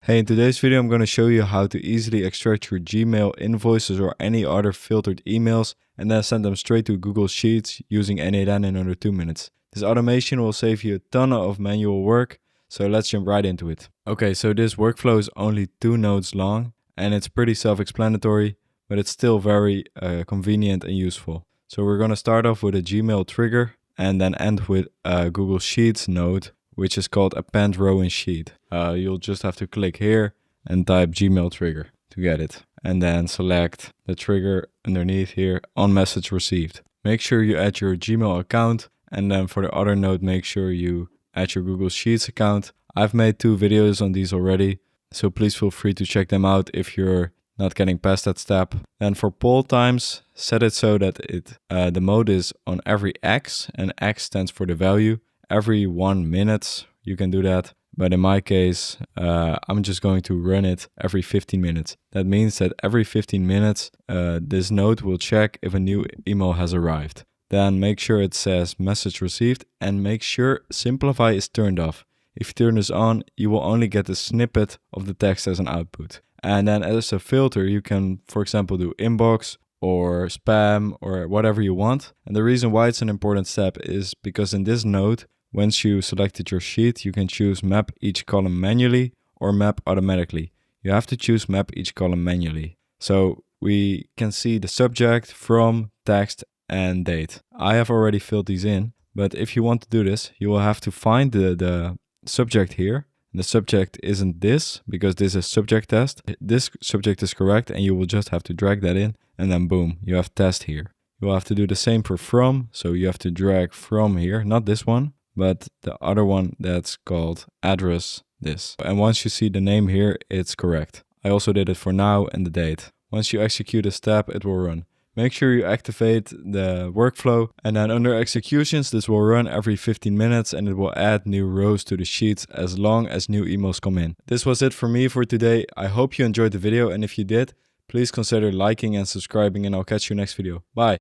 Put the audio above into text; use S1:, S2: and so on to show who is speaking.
S1: Hey, in today's video I'm going to show you how to easily extract your Gmail invoices or any other filtered emails and then send them straight to Google Sheets using n8n in under 2 minutes. This automation will save you a ton of manual work, so let's jump right into it. Okay, so this workflow is only 2 notes long and it's pretty self-explanatory, but it's still very convenient and useful. So we're going to start off with a Gmail trigger and then end with a Google Sheets node, which is called append row in sheet. You'll just have to click here and type Gmail trigger to get it. And then select the trigger underneath here on message received. Make sure you add your Gmail account, and then for the other node, make sure you add your Google Sheets account. I've made 2 videos on these already, so please feel free to check them out if you're not getting past that step. Then for poll times, set it so that the mode is on every X, and X stands for the value. Every 1 minute you can do that, but in my case I'm just going to run it every 15 minutes. That means that every 15 minutes this node will check if a new email has arrived. Then make sure it says message received and make sure simplify is turned off. If you turn this on, you will only get a snippet of the text as an output. And then as a filter you can, for example, do inbox or spam or whatever you want. And the reason why it's an important step is because in this node, once you selected your sheet, you can choose map each column manually or map automatically. You have to choose map each column manually. So we can see the subject, from, text and date. I have already filled these in, but if you want to do this, you will have to find the subject here. The subject isn't this because this is subject test. This subject is correct and you will just have to drag that in and then boom, you have test here. You will have to do the same for from, so you have to drag from here, not this one, but the other one that's called address this. And once you see the name here, it's correct. I also did it for now and the date. Once you execute a step, it will run. Make sure you activate the workflow, and then under executions, this will run every 15 minutes and it will add new rows to the sheets as long as new emails come in. This was it for me for today. I hope you enjoyed the video, and if you did, please consider liking and subscribing, and I'll catch you next video. Bye.